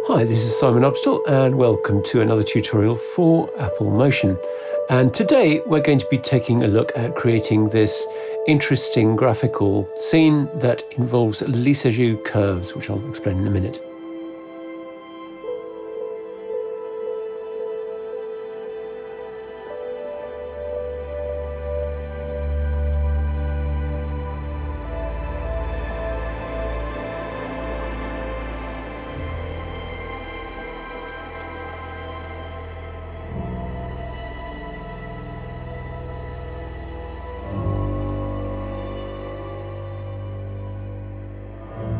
Hi, this is Simon Upstill and welcome to another tutorial for Apple Motion. And today we're going to be taking a look at creating this interesting graphical scene that involves Lissajous curves, which I'll explain in a minute.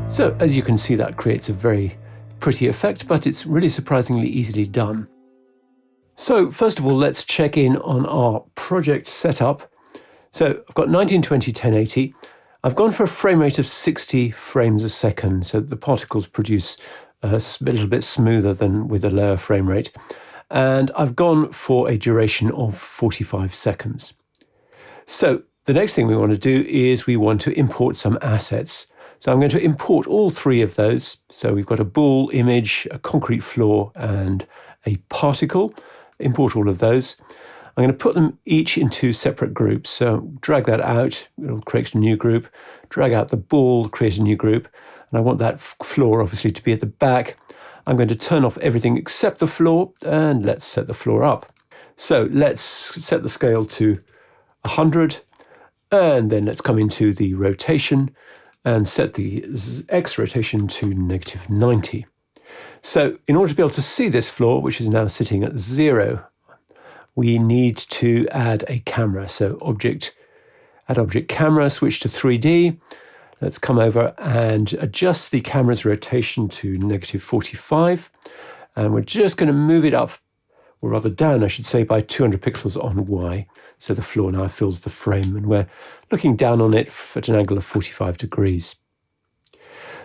So as you can see, that creates a very pretty effect, but it's really surprisingly easily done. So first of all, let's check in on our project setup. So I've got 1920, 1080. I've gone for a frame rate of 60 frames a second, so that the particles produce a little bit smoother than with a lower frame rate. And I've gone for a duration of 45 seconds. So the next thing we want to do is we want to import some assets. So I'm going to import all three of those. So we've got a ball image, a concrete floor, and a particle. Import all of those. I'm going to put them each into separate groups. So drag that out, it'll create a new group. Drag out the ball, create a new group. And I want that floor obviously to be at the back. I'm going to turn off everything except the floor, and let's set the floor up. So let's set the scale to 100, and then let's come into the rotation and set the X rotation to -90. So in order to be able to see this floor, which is now sitting at 0, we need to add a camera. So add object camera, switch to 3D. Let's come over and adjust the camera's rotation to -45. And we're just going to move it up, or rather down, I should say, by 200 pixels on Y. So the floor now fills the frame, and we're looking down on it at an angle of 45 degrees.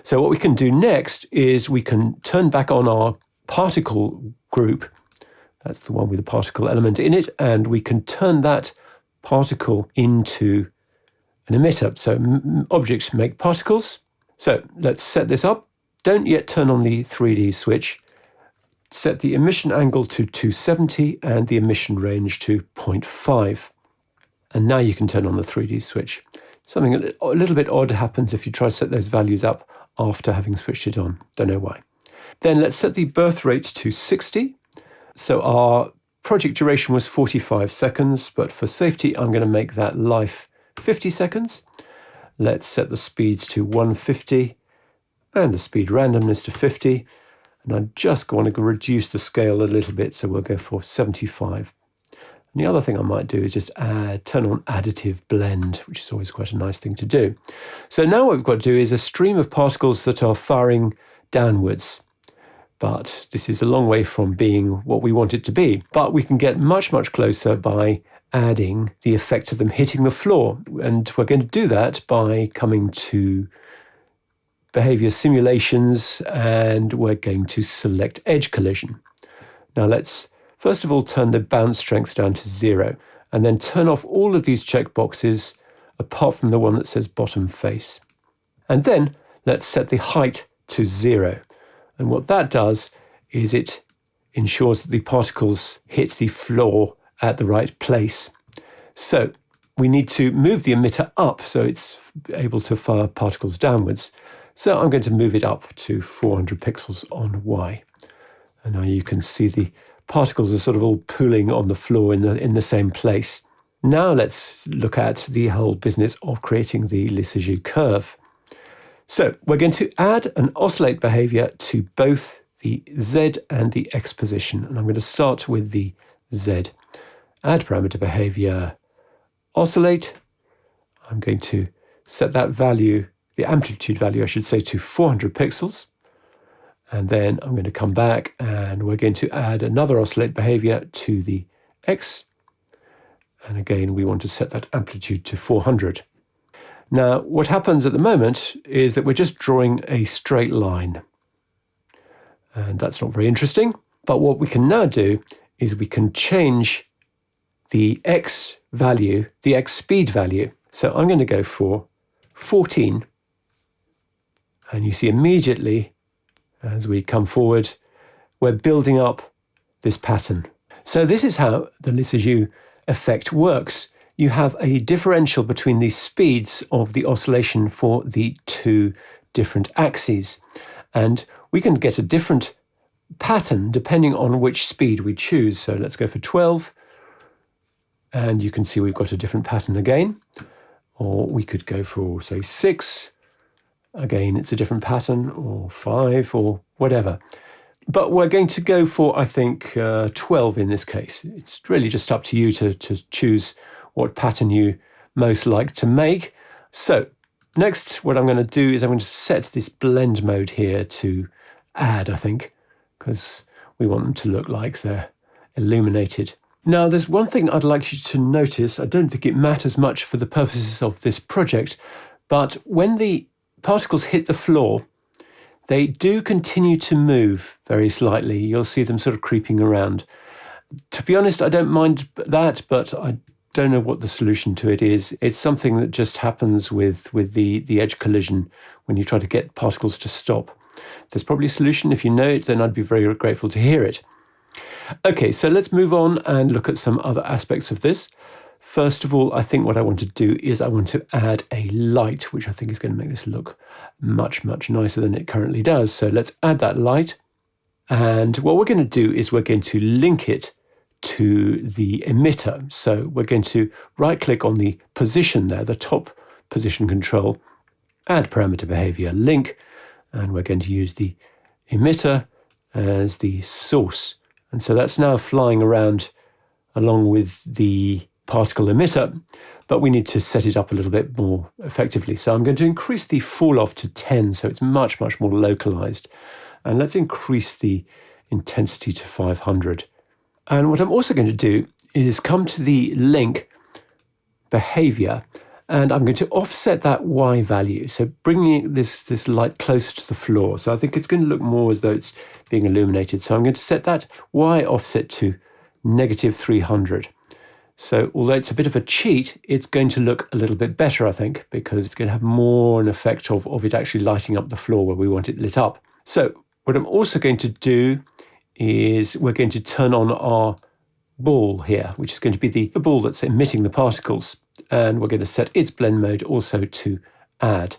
So what we can do next is we can turn back on our particle group. That's the one with the particle element in it, and we can turn that particle into an emitter. So objects make particles. So let's set this up. Don't yet turn on the 3D switch. Set the emission angle to 270 and the emission range to 0.5. And now you can turn on the 3D switch. Something a little bit odd happens if you try to set those values up after having switched it on. Don't know why. Then let's set the birth rate to 60. So our project duration was 45 seconds, but for safety, I'm going to make that life 50 seconds. Let's set the speeds to 150 and the speed randomness to 50. And I just want to reduce the scale a little bit, so we'll go for 75. And the other thing I might do is just turn on additive blend, which is always quite a nice thing to do. So now what we've got to do is a stream of particles that are firing downwards. But this is a long way from being what we want it to be. But we can get much, much closer by adding the effect of them hitting the floor. And we're going to do that by coming to behaviour simulations, and we're going to select edge collision. Now let's first of all turn the bounce strength down to 0, and then turn off all of these checkboxes apart from the one that says bottom face. And then let's set the height to 0. And what that does is it ensures that the particles hit the floor at the right place. So we need to move the emitter up so it's able to fire particles downwards. So I'm going to move it up to 400 pixels on Y. And now you can see the particles are sort of all pooling on the floor in the same place. Now let's look at the whole business of creating the Lissajous curve. So we're going to add an oscillate behavior to both the Z and the X position. And I'm going to start with the Z. Add parameter behavior oscillate. I'm going to set that value, the amplitude value, I should say, to 400 pixels. And then I'm going to come back and we're going to add another oscillate behavior to the X. And again, we want to set that amplitude to 400. Now, what happens at the moment is that we're just drawing a straight line. And that's not very interesting. But what we can now do is we can change the X value, the X speed value. So I'm going to go for 14. And you see immediately, as we come forward, we're building up this pattern. So this is how the Lissajous effect works. You have a differential between the speeds of the oscillation for the two different axes. And we can get a different pattern depending on which speed we choose. So let's go for 12. And you can see we've got a different pattern again. Or we could go for, say, 6. Again, it's a different pattern, or 5, or whatever. But we're going to go for, I think, 12 in this case. It's really just up to you to choose what pattern you most like to make. So next, what I'm going to do is I'm going to set this blend mode here to add, I think, because we want them to look like they're illuminated. Now, there's one thing I'd like you to notice. I don't think it matters much for the purposes of this project, but when the particles hit the floor, they do continue to move very slightly. You'll see them sort of creeping around. To be honest, I don't mind that, but I don't know what the solution to it is. It's something that just happens with the edge collision when you try to get particles to stop. There's probably a solution. If you know it, then I'd be very grateful to hear it. Okay, so let's move on and look at some other aspects of this. First of all, I think what I want to do is I want to add a light, which I think is going to make this look much, much nicer than it currently does. So let's add that light. And what we're going to do is we're going to link it to the emitter. So we're going to right-click on the position there, the top position control, add parameter behavior link, and we're going to use the emitter as the source. And so that's now flying around along with the particle emitter, but we need to set it up a little bit more effectively. So I'm going to increase the fall off to 10, so it's much, much more localized. And let's increase the intensity to 500. And what I'm also going to do is come to the link behavior, and I'm going to offset that Y value. So bringing this light closer to the floor. So I think it's going to look more as though it's being illuminated. So I'm going to set that Y offset to -300. So although it's a bit of a cheat, it's going to look a little bit better, I think, because it's going to have more an effect of it actually lighting up the floor where we want it lit up. So what I'm also going to do is we're going to turn on our ball here, which is going to be the ball that's emitting the particles. And we're going to set its blend mode also to add.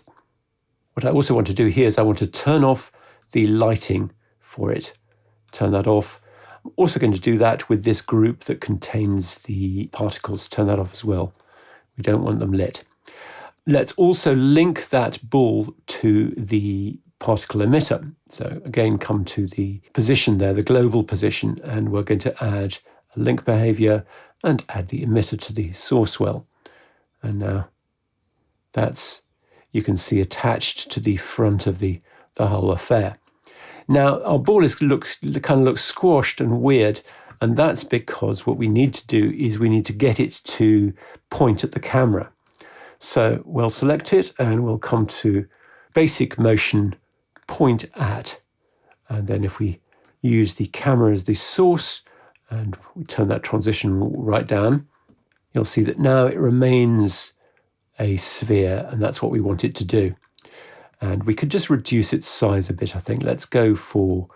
What I also want to do here is I want to turn off the lighting for it. Turn that off. I'm also going to do that with this group that contains the particles. Turn that off as well. We don't want them lit. Let's also link that ball to the particle emitter. So again, come to the position there, the global position, and we're going to add a link behavior and add the emitter to the source well. And now that's, you can see, attached to the front of the whole affair. Now our ball kind of looks squashed and weird, and that's because what we need to do is we need to get it to point at the camera. So we'll select it and we'll come to basic motion point at, and then if we use the camera as the source and we turn that transition right down, you'll see that now it remains a sphere, and that's what we want it to do. And we could just reduce its size a bit, I think. Let's go for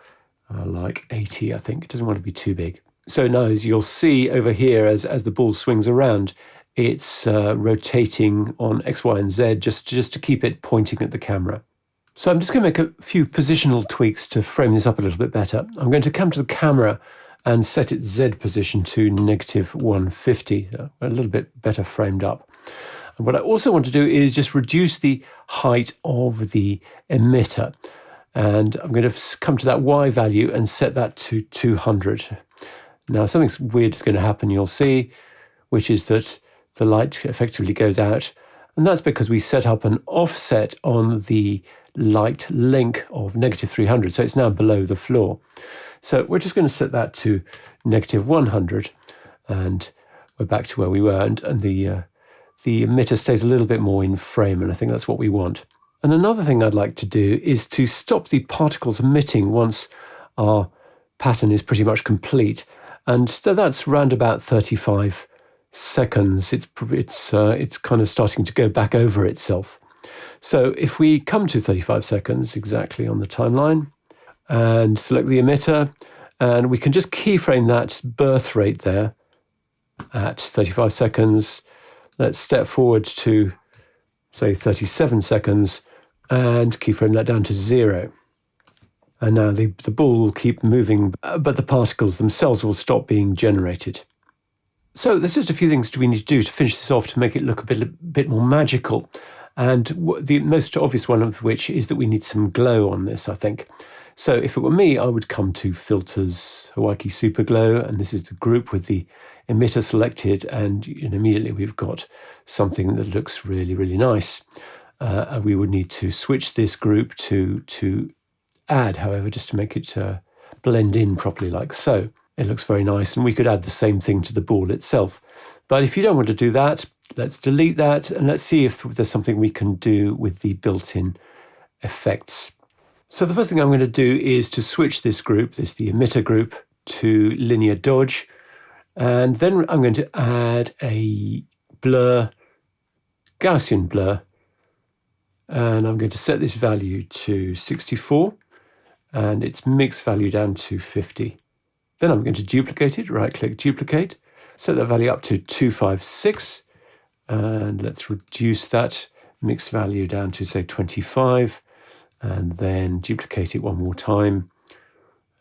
like 80, I think. It doesn't want to be too big. So now, as you'll see over here, as the ball swings around, it's rotating on X, Y, and Z just to keep it pointing at the camera. So I'm just going to make a few positional tweaks to frame this up a little bit better. I'm going to come to the camera and set its Z position to -150, so a little bit better framed up. And what I also want to do is just reduce the height of the emitter. And I'm going to come to that Y value and set that to 200. Now, something weird is going to happen, you'll see, which is that the light effectively goes out. And that's because we set up an offset on the light link of -300. So it's now below the floor. So we're just going to set that to -100. And we're back to where we were. And the emitter stays a little bit more in frame, and I think that's what we want. And another thing I'd like to do is to stop the particles emitting once our pattern is pretty much complete. And so that's around about 35 seconds. It's kind of starting to go back over itself. So if we come to 35 seconds exactly on the timeline and select the emitter, And we can just keyframe that birth rate there at 35 seconds. Let's step forward to, say, 37 seconds and keyframe that down to 0. And now the ball will keep moving, but the particles themselves will stop being generated. So there's just a few things we need to do to finish this off to make it look a bit more magical. And the most obvious one of which is that we need some glow on this, I think. So if it were me, I would come to Filters, Hawaii Super Glow, and this is the group with the emitter selected, and immediately we've got something that looks really, really nice. And we would need to switch this group to add, however, just to make it blend in properly like so. It looks very nice, and we could add the same thing to the ball itself. But if you don't want to do that, let's delete that, and let's see if there's something we can do with the built-in effects. So the first thing I'm going to do is to switch this group, the emitter group, to linear dodge. And then I'm going to add a blur, Gaussian blur. And I'm going to set this value to 64 and its mix value down to 50. Then I'm going to duplicate it, right-click, duplicate, set that value up to 256. And let's reduce that mix value down to, say, 25. And then duplicate it one more time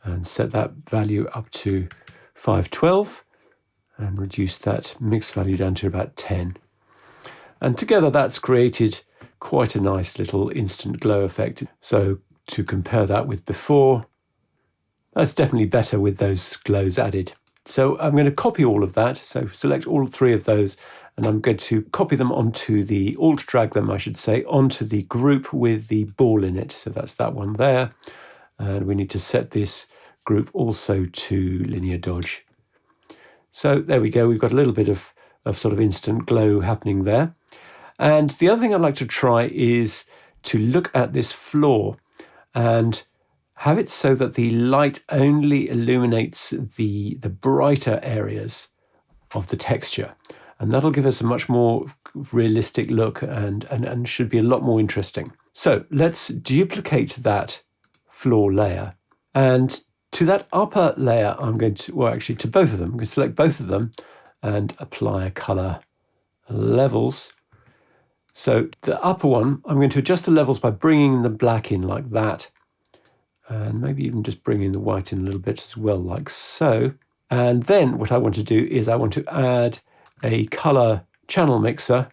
and set that value up to 512 and reduce that mix value down to about 10. And together that's created quite a nice little instant glow effect. So to compare that with before, that's definitely better with those glows added. So I'm going to copy all of that. So select all three of those, and I'm going to copy them onto the, drag them, I should say, onto the group with the ball in it. So that's that one there. And we need to set this group also to linear dodge. So there we go. We've got a little bit of sort of instant glow happening there. And the other thing I'd like to try is to look at this floor and have it so that the light only illuminates the brighter areas of the texture. And that'll give us a much more realistic look and should be a lot more interesting. So let's duplicate that floor layer. And to that upper layer, I'm going to, well, actually to both of them, I'm going to select both of them and apply color levels. So the upper one, I'm going to adjust the levels by bringing the black in like that. And maybe even just bring in the white in a little bit as well, like so. And then what I want to do is I want to add a color channel mixer.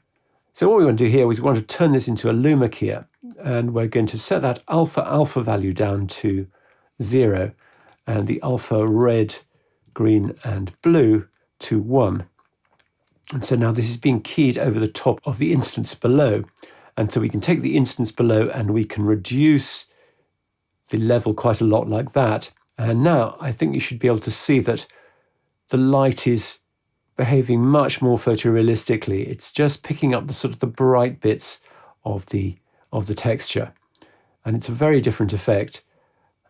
So what we want to do here is we want to turn this into a luma keyer, and we're going to set that alpha value down to 0 and the alpha red, green and blue to 1. And so now this is being keyed over the top of the instance below. And so we can take the instance below and we can reduce the level quite a lot like that. And now I think you should be able to see that the light is behaving much more photorealistically. It's just picking up the sort of the bright bits of the texture. And it's a very different effect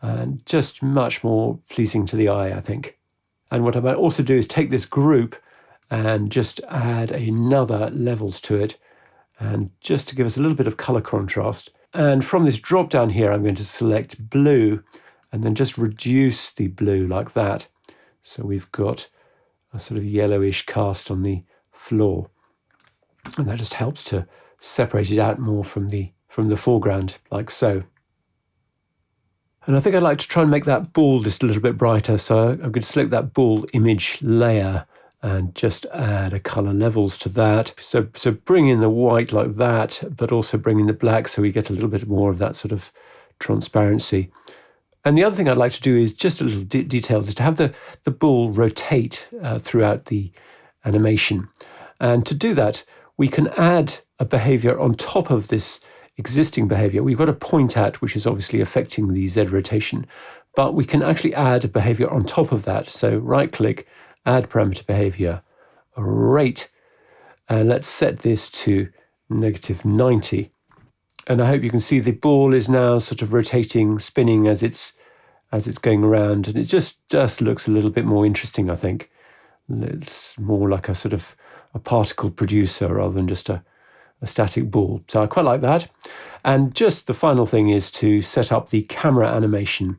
and just much more pleasing to the eye, I think. And what I might also do is take this group and just add another levels to it, and just to give us a little bit of color contrast. And from this drop down here, I'm going to select blue and then just reduce the blue like that. So we've got a sort of yellowish cast on the floor. And that just helps to separate it out more from the foreground, like so. And I think I'd like to try and make that ball just a little bit brighter. So I'm going to select that ball image layer and just add a color levels to that. So bring in the white like that, but also bring in the black so we get a little bit more of that sort of transparency. And the other thing I'd like to do is just a little detail, is to have the ball rotate throughout the animation. And to do that, we can add a behavior on top of this existing behavior. We've got a point at, which is obviously affecting the Z rotation, but we can actually add a behavior on top of that. So right click, add parameter behavior rate, and let's set this to -90. And I hope you can see the ball is now sort of rotating, spinning as it's going around, and it just looks a little bit more interesting, I think. It's more like a sort of a particle producer rather than just a static ball. So I quite like that. And just the final thing is to set up the camera animation.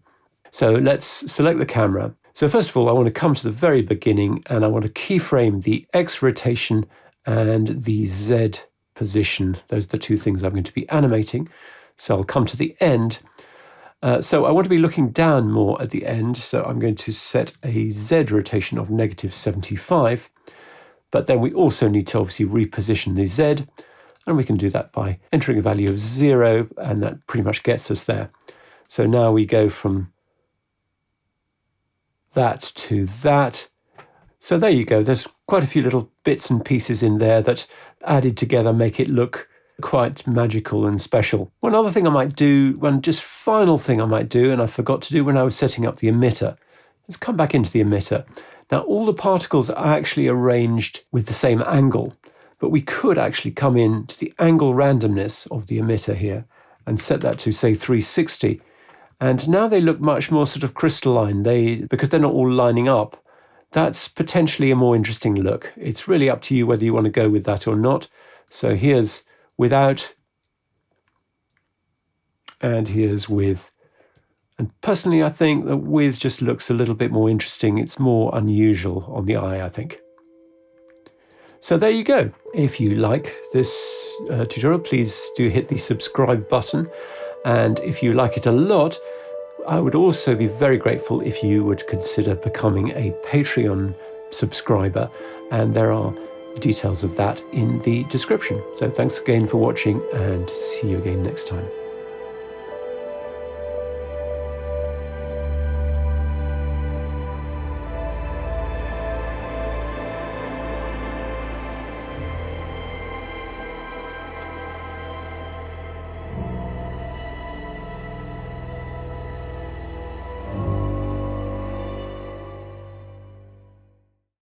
So let's select the camera, So first of all, I want to come to the very beginning and I want to keyframe the X rotation and the Z position. Those are the two things I'm going to be animating. So I'll come to the end. So I want to be looking down more at the end. So I'm going to set a Z rotation of -75. But then we also need to obviously reposition the Z. And we can do that by entering a value of 0. And that pretty much gets us there. So now we go from that to that. So there you go. There's quite a few little bits and pieces in there that added together make it look quite magical and special. One other thing I might do, one just final thing I might do, and I forgot to do when I was setting up the emitter. Let's come back into the emitter. Now all the particles are actually arranged with the same angle, but we could actually come in to the angle randomness of the emitter here and set that to say 360. And now they look much more sort of crystalline, because they're not all lining up. That's potentially a more interesting look. It's really up to you whether you want to go with that or not. So here's without, and here's with. And personally, I think that with just looks a little bit more interesting. It's more unusual on the eye, I think. So there you go. If you like this tutorial, please do hit the subscribe button. And if you like it a lot, I would also be very grateful if you would consider becoming a Patreon subscriber. And there are details of that in the description. So thanks again for watching and see you again next time.